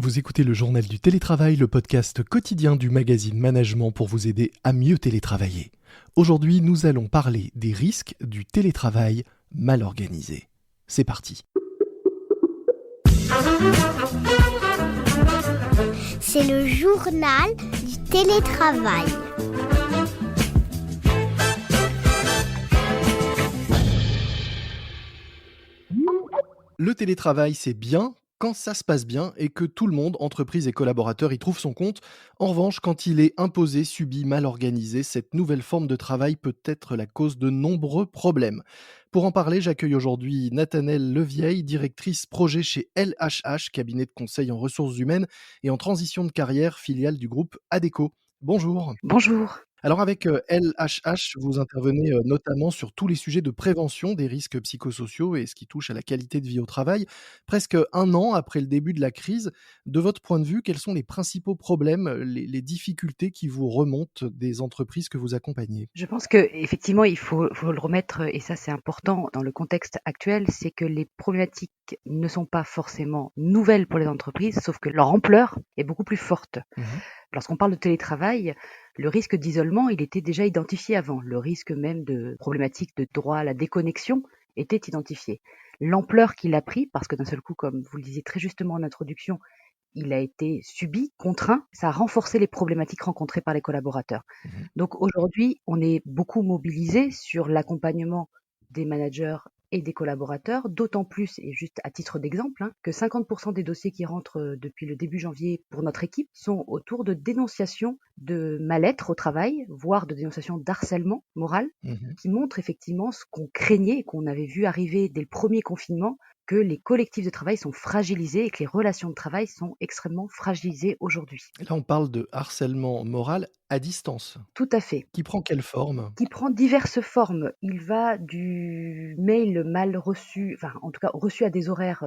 Vous écoutez le journal du télétravail, le podcast quotidien du magazine Management pour vous aider à mieux télétravailler. Aujourd'hui, nous allons parler des risques du télétravail mal organisé. C'est parti. C'est le journal du télétravail. Le télétravail, c'est bien quand ça se passe bien et que tout le monde, entreprise et collaborateurs, y trouve son compte. En revanche, quand il est imposé, subi, mal organisé, cette nouvelle forme de travail peut être la cause de nombreux problèmes. Pour en parler, j'accueille aujourd'hui Nathanelle Levieille, directrice projet chez LHH, cabinet de conseil en ressources humaines et en transition de carrière, filiale du groupe ADECO. Bonjour. Bonjour. Alors avec LHH, vous intervenez notamment sur tous les sujets de prévention des risques psychosociaux et ce qui touche à la qualité de vie au travail. Presque un an après le début de la crise, de votre point de vue, quels sont les principaux problèmes, les difficultés qui vous remontent des entreprises que vous accompagnez? Je pense qu'effectivement, il faut le remettre, et ça c'est important dans le contexte actuel, c'est que les problématiques ne sont pas forcément nouvelles pour les entreprises, sauf que leur ampleur est beaucoup plus forte. Mmh. Lorsqu'on parle de télétravail, le risque d'isolement, il était déjà identifié avant. Le risque même de problématiques de droit à la déconnexion était identifié. L'ampleur qu'il a pris, parce que d'un seul coup, comme vous le disiez très justement en introduction, il a été subi, contraint, ça a renforcé les problématiques rencontrées par les collaborateurs. Mmh. Donc aujourd'hui, on est beaucoup mobilisé sur l'accompagnement des managers et des collaborateurs, d'autant plus, et juste à titre d'exemple, que 50% des dossiers qui rentrent depuis le début janvier pour notre équipe sont autour de dénonciations de mal-être au travail, voire de dénonciations d'harcèlement moral, Mmh. qui montrent effectivement ce qu'on craignait et qu'on avait vu arriver dès le premier confinement, que les collectifs de travail sont fragilisés et que les relations de travail sont extrêmement fragilisées aujourd'hui. Là, on parle de harcèlement moral à distance. Tout à fait. Qui prend quelle forme? Qui prend diverses formes. Il va du mail mal reçu, enfin en tout cas reçu à des horaires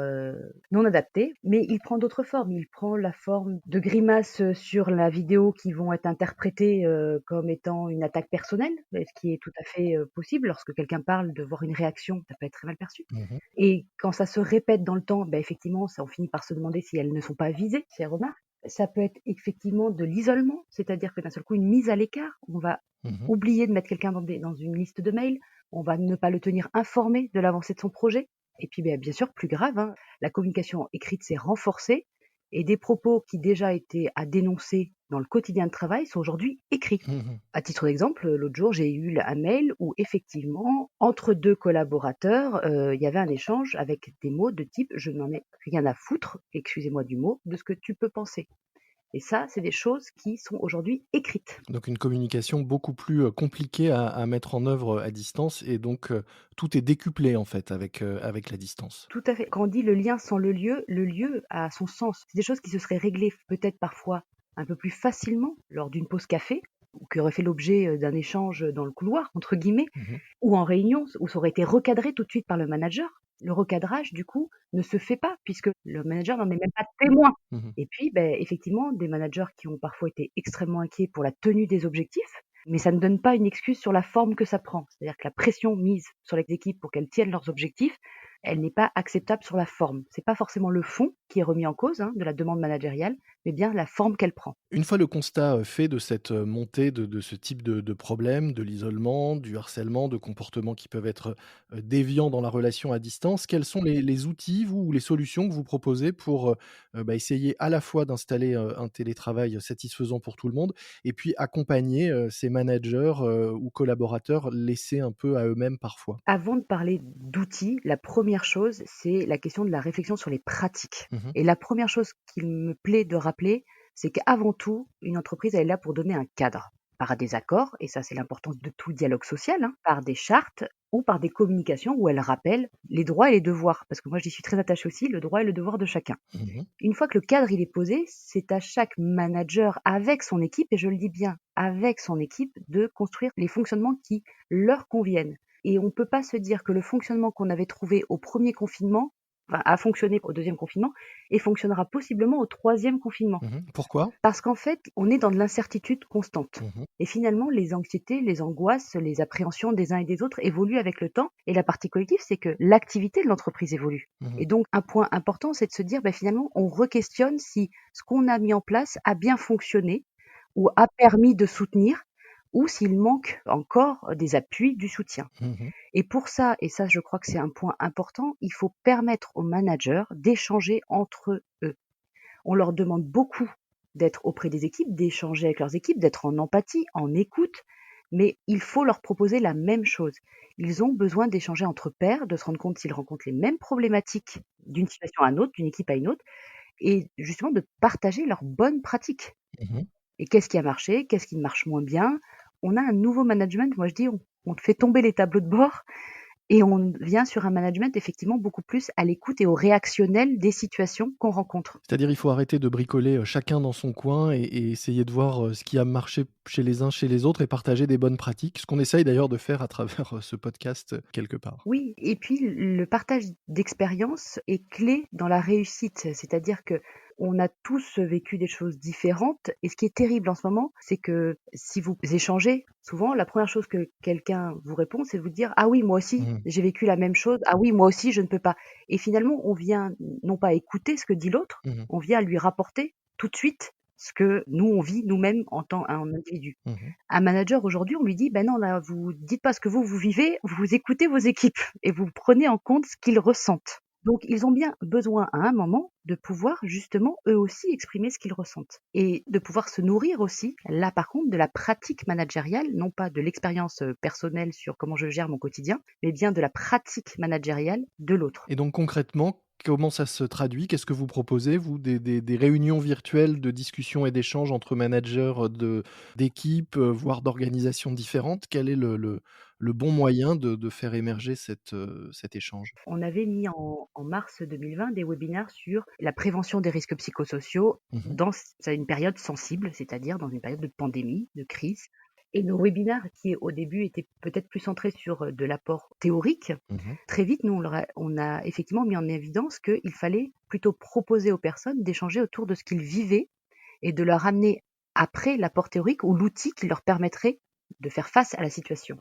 non adaptés, mais il prend d'autres formes. Il prend la forme de grimaces sur la vidéo qui vont être interprétées comme étant une attaque personnelle, ce qui est tout à fait possible. Lorsque quelqu'un parle, de voir une réaction, ça peut être très mal perçu. Mmh. Et quand ça se répète dans le temps, effectivement, ça, on finit par se demander si elles ne sont pas visées, ces remarques. Ça peut être effectivement de l'isolement, c'est-à-dire que d'un seul coup, une mise à l'écart. On va Mmh. oublier de mettre quelqu'un dans une liste de mails. On va ne pas le tenir informé de l'avancée de son projet. Et puis, bien sûr, plus grave, la communication écrite s'est renforcée et des propos qui déjà étaient à dénoncer dans le quotidien de travail sont aujourd'hui écrits. Mmh. À titre d'exemple, l'autre jour, j'ai eu un mail où effectivement, entre deux collaborateurs, il y avait un échange avec des mots de type: «Je n'en ai rien à foutre, excusez-moi du mot, de ce que tu peux penser». Et ça, c'est des choses qui sont aujourd'hui écrites. Donc une communication beaucoup plus, compliquée à mettre en œuvre, à distance et donc tout est décuplé en fait avec la distance. Tout à fait. Quand on dit le lien sans le lieu a son sens. C'est des choses qui se seraient réglées peut-être parfois un peu plus facilement lors d'une pause café, ou qui auraient fait l'objet d'un échange dans le couloir, entre guillemets, Mmh. ou en réunion, où ça aurait été recadré tout de suite par le manager. Le recadrage, du coup, ne se fait pas puisque le manager n'en est même pas témoin. Mmh. Et puis, effectivement, des managers qui ont parfois été extrêmement inquiets pour la tenue des objectifs, mais ça ne donne pas une excuse sur la forme que ça prend. C'est-à-dire que la pression mise sur les équipes pour qu'elles tiennent leurs objectifs, elle n'est pas acceptable sur la forme. C'est pas forcément le fond qui est remis en cause, de la demande managériale, mais bien la forme qu'elle prend. Une fois le constat, fait de cette, montée de ce type de problème, de l'isolement, du harcèlement, de comportements qui peuvent être, déviants dans la relation à distance, quels sont les outils, vous, ou les solutions que vous proposez pour, essayer à la fois d'installer, un télétravail satisfaisant pour tout le monde et puis accompagner, ces managers, ou collaborateurs laissés un peu à eux-mêmes parfois? Avant de parler d'outils, la première chose, c'est la question de la réflexion sur les pratiques. Mmh. Et la première chose qu'il me plaît de rappeler, c'est qu'avant tout, une entreprise, elle est là pour donner un cadre, par des accords, et ça c'est l'importance de tout dialogue social, par des chartes ou par des communications où elle rappelle les droits et les devoirs. Parce que moi j'y suis très attachée aussi, le droit et le devoir de chacun. Mmh. Une fois que le cadre il est posé, c'est à chaque manager avec son équipe, et je le dis bien, avec son équipe, de construire les fonctionnements qui leur conviennent. Et on ne peut pas se dire que le fonctionnement qu'on avait trouvé au premier confinement a fonctionné au deuxième confinement et fonctionnera possiblement au troisième confinement. Pourquoi? Parce qu'en fait, on est dans de l'incertitude constante. Mmh. Et finalement, les anxiétés, les angoisses, les appréhensions des uns et des autres évoluent avec le temps. Et la partie collective, c'est que l'activité de l'entreprise évolue. Mmh. Et donc, un point important, c'est de se dire, finalement, on re-questionne si ce qu'on a mis en place a bien fonctionné ou a permis de soutenir ou s'il manque encore des appuis, du soutien. Mmh. Et pour ça, et ça je crois que c'est un point important, il faut permettre aux managers d'échanger entre eux. On leur demande beaucoup d'être auprès des équipes, d'échanger avec leurs équipes, d'être en empathie, en écoute, mais il faut leur proposer la même chose. Ils ont besoin d'échanger entre pairs, de se rendre compte s'ils rencontrent les mêmes problématiques d'une situation à une autre, d'une équipe à une autre, et justement de partager leurs bonnes pratiques. Mmh. Et qu'est-ce qui a marché, qu'est-ce qui marche moins bien. On a un nouveau management, moi je dis, on fait tomber les tableaux de bord et on vient sur un management effectivement beaucoup plus à l'écoute et au réactionnel des situations qu'on rencontre. C'est-à-dire, il faut arrêter de bricoler, chacun dans son coin et essayer de voir, ce qui a marché chez les uns, chez les autres et partager des bonnes pratiques. Ce qu'on essaye d'ailleurs de faire à travers, ce podcast, quelque part. Oui, et puis le partage d'expériences est clé dans la réussite. C'est-à-dire que on a tous vécu des choses différentes et ce qui est terrible en ce moment, c'est que si vous échangez, souvent la première chose que quelqu'un vous répond, c'est de vous dire: «Ah oui, moi aussi, Mmh. j'ai vécu la même chose. Ah oui, moi aussi, je ne peux pas». Et finalement, on vient non pas écouter ce que dit l'autre, Mmh. on vient lui rapporter tout de suite ce que nous, on vit nous-mêmes en tant qu'individu. Mmh. Un manager aujourd'hui, on lui dit: «Ben non, là, vous dites pas ce que vous vivez, vous écoutez vos équipes et vous prenez en compte ce qu'ils ressentent». Donc ils ont bien besoin à un moment de pouvoir justement eux aussi exprimer ce qu'ils ressentent et de pouvoir se nourrir aussi, là par contre, de la pratique managériale, non pas de l'expérience, personnelle sur comment je gère mon quotidien, mais bien de la pratique managériale de l'autre. Et donc concrètement, comment ça se traduit? Qu'est-ce que vous proposez, vous? Des réunions virtuelles de discussion et d'échanges entre managers, d'équipes, voire d'organisations différentes? Quel est le bon moyen de faire émerger cet échange? On avait mis en mars 2020 des webinaires sur la prévention des risques psychosociaux Mmh. dans une période sensible, c'est-à-dire dans une période de pandémie, de crise. Et nos webinaires, qui au début étaient peut-être plus centrés sur de l'apport théorique, Mmh. très vite, nous, on a effectivement mis en évidence qu'il fallait plutôt proposer aux personnes d'échanger autour de ce qu'ils vivaient et de leur amener après l'apport théorique ou l'outil qui leur permettrait de faire face à la situation.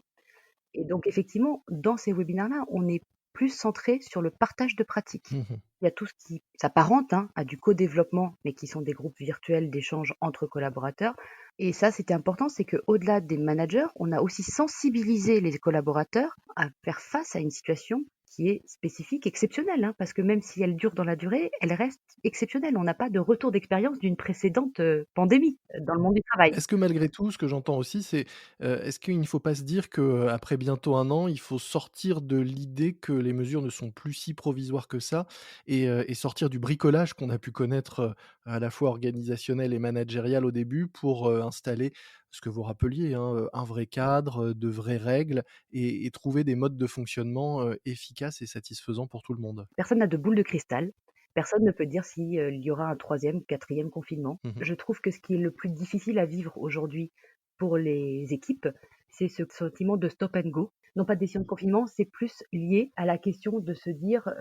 Et donc effectivement, dans ces webinaires-là, on est plus centré sur le partage de pratiques. Mmh. Il y a tout ce qui s'apparente à du co-développement, mais qui sont des groupes virtuels d'échange entre collaborateurs. Et ça, c'était important, c'est qu'au-delà des managers, on a aussi sensibilisé les collaborateurs à faire face à une situation qui est spécifique, exceptionnelle, parce que même si elle dure dans la durée, elle reste exceptionnelle. On n'a pas de retour d'expérience d'une précédente pandémie dans le monde du travail. Est-ce que malgré tout, ce que j'entends aussi, c'est, est-ce qu'il ne faut pas se dire qu'après bientôt un an, il faut sortir de l'idée que les mesures ne sont plus si provisoires que ça et sortir du bricolage qu'on a pu connaître, à la fois organisationnel et managérial au début pour, installer ce que vous rappeliez, hein, un vrai cadre, de vraies règles et trouver des modes de fonctionnement, efficaces et satisfaisants pour tout le monde? Personne n'a de boule de cristal. Personne ne peut dire si, il y aura un troisième, quatrième confinement. Mmh. Je trouve que ce qui est le plus difficile à vivre aujourd'hui pour les équipes, c'est ce sentiment de stop and go. Non pas de décision de confinement, c'est plus lié à la question de se dire,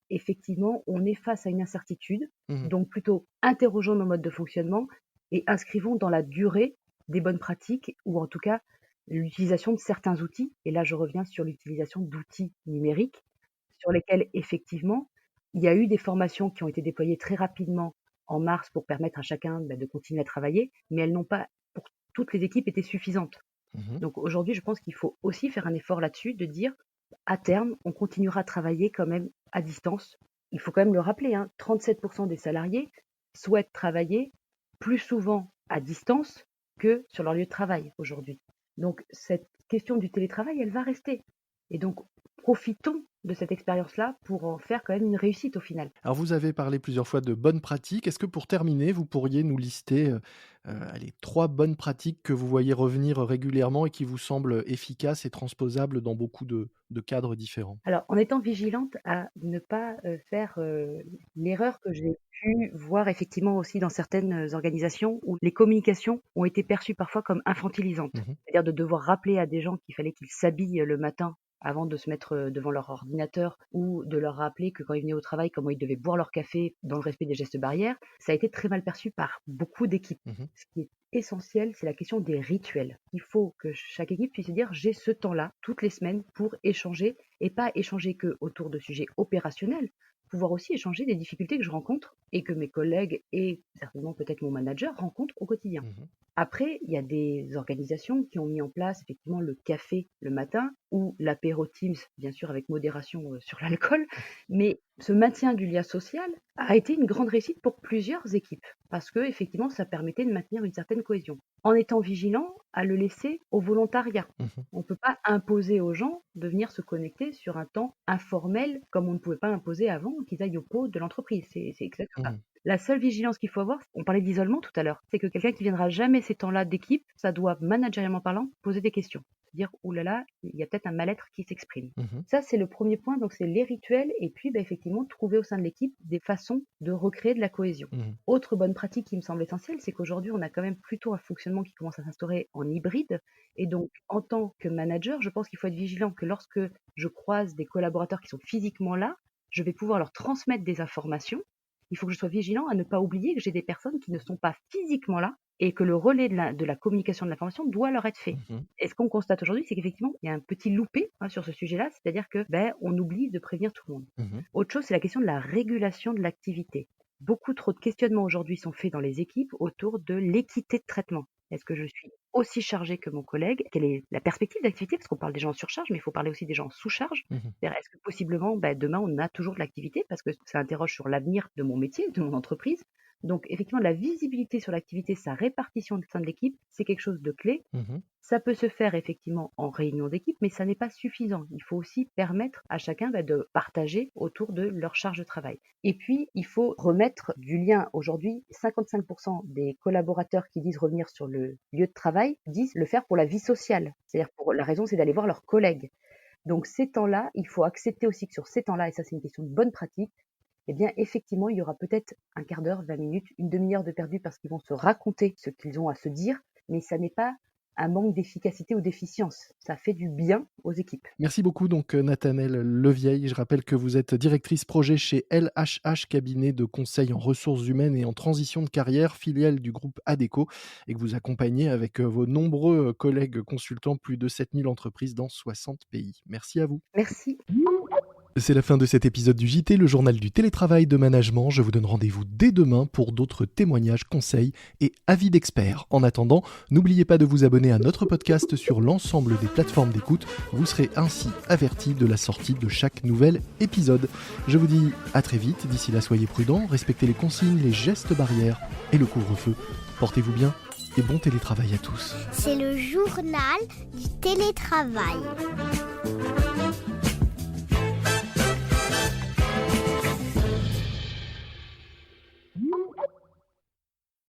effectivement, on est face à une incertitude, Mmh. donc plutôt interrogeons nos modes de fonctionnement et inscrivons dans la durée des bonnes pratiques ou en tout cas l'utilisation de certains outils. Et là, je reviens sur l'utilisation d'outils numériques sur lesquels effectivement, il y a eu des formations qui ont été déployées très rapidement en mars pour permettre à chacun, de continuer à travailler, mais elles n'ont pas, pour toutes les équipes, été suffisantes. Mmh. Donc aujourd'hui, je pense qu'il faut aussi faire un effort là-dessus, de dire, à terme, on continuera à travailler quand même à distance. Il faut quand même le rappeler, 37% des salariés souhaitent travailler plus souvent à distance que sur leur lieu de travail aujourd'hui. Donc cette question du télétravail, elle va rester. Et donc profitons de cette expérience-là pour en faire quand même une réussite au final. Alors vous avez parlé plusieurs fois de bonnes pratiques. Est-ce que pour terminer, vous pourriez nous lister, allez, 3 bonnes pratiques que vous voyez revenir régulièrement et qui vous semblent efficaces et transposables dans beaucoup de cadres différents? Alors, en étant vigilante à ne pas, faire, l'erreur que j'ai pu voir effectivement aussi dans certaines organisations où les communications ont été perçues parfois comme infantilisantes. Mmh. C'est-à-dire de devoir rappeler à des gens qu'il fallait qu'ils s'habillent le matin avant de se mettre devant leur ordinateur ou de leur rappeler que quand ils venaient au travail, comment ils devaient boire leur café dans le respect des gestes barrières, ça a été très mal perçu par beaucoup d'équipes. Mmh. Ce qui est essentiel, c'est la question des rituels. Il faut que chaque équipe puisse se dire j'ai ce temps-là toutes les semaines pour échanger et pas échanger que autour de sujets opérationnels, pouvoir aussi échanger des difficultés que je rencontre et que mes collègues et certainement peut-être mon manager rencontrent au quotidien. Mmh. Après, il y a des organisations qui ont mis en place effectivement le café le matin ou l'apéro Teams, bien sûr avec modération sur l'alcool, mais ce maintien du lien social a été une grande réussite pour plusieurs équipes parce que effectivement ça permettait de maintenir une certaine cohésion en étant vigilant à le laisser au volontariat. Mmh. On ne peut pas imposer aux gens de venir se connecter sur un temps informel comme on ne pouvait pas imposer avant qu'ils aillent au pot de l'entreprise. C'est exactement ça. Mmh. La seule vigilance qu'il faut avoir, on parlait d'isolement tout à l'heure, c'est que quelqu'un qui viendra jamais ces temps-là d'équipe, ça doit, managérialement parlant, poser des questions. Se dire, oh là là, il y a peut-être un mal-être qui s'exprime. Mmh. Ça, c'est le premier point, donc c'est les rituels, et puis effectivement, trouver au sein de l'équipe des façons de recréer de la cohésion. Mmh. Autre bonne pratique qui me semble essentielle, c'est qu'aujourd'hui, on a quand même plutôt un fonctionnement qui commence à s'instaurer en hybride, et donc en tant que manager, je pense qu'il faut être vigilant que lorsque je croise des collaborateurs qui sont physiquement là, je vais pouvoir leur transmettre des informations. Il faut que je sois vigilant à ne pas oublier que j'ai des personnes qui ne sont pas physiquement là et que le relais de la communication de l'information doit leur être fait. Mmh. Et ce qu'on constate aujourd'hui, c'est qu'effectivement, il y a un petit loupé sur ce sujet-là, c'est-à-dire que on oublie de prévenir tout le monde. Mmh. Autre chose, c'est la question de la régulation de l'activité. Beaucoup trop de questionnements aujourd'hui sont faits dans les équipes autour de l'équité de traitement. Est-ce que je suis aussi chargé que mon collègue? Quelle est la perspective d'activité? Parce qu'on parle des gens en surcharge, mais il faut parler aussi des gens en sous-charge. Mmh. C'est-à-dire, est-ce que possiblement, demain, on a toujours de l'activité? Parce que ça interroge sur l'avenir de mon métier, de mon entreprise. Donc, effectivement, la visibilité sur l'activité, sa répartition au sein de l'équipe, c'est quelque chose de clé. Mmh. Ça peut se faire effectivement en réunion d'équipe, mais ça n'est pas suffisant. Il faut aussi permettre à chacun de partager autour de leur charge de travail. Et puis, il faut remettre du lien. Aujourd'hui, 55% des collaborateurs qui disent revenir sur le lieu de travail disent le faire pour la vie sociale. C'est-à-dire pour la raison, c'est d'aller voir leurs collègues. Donc ces temps-là, il faut accepter aussi que sur ces temps-là, et ça c'est une question de bonne pratique, eh bien effectivement, il y aura peut-être un quart d'heure, 20 minutes, une demi-heure de perdu parce qu'ils vont se raconter ce qu'ils ont à se dire, mais ça n'est pas un manque d'efficacité ou d'efficience. Ça fait du bien aux équipes. Merci beaucoup donc Nathanelle Levieille. Je rappelle que vous êtes directrice projet chez LHH, cabinet de conseil en ressources humaines et en transition de carrière, filiale du groupe Adecco, et que vous accompagnez avec vos nombreux collègues consultants plus de 7000 entreprises dans 60 pays. Merci à vous. Merci. C'est la fin de cet épisode du JT, le journal du télétravail de management. Je vous donne rendez-vous dès demain pour d'autres témoignages, conseils et avis d'experts. En attendant, n'oubliez pas de vous abonner à notre podcast sur l'ensemble des plateformes d'écoute. Vous serez ainsi avertis de la sortie de chaque nouvel épisode. Je vous dis à très vite. D'ici là, soyez prudents, respectez les consignes, les gestes barrières et le couvre-feu. Portez-vous bien et bon télétravail à tous. C'est le journal du télétravail.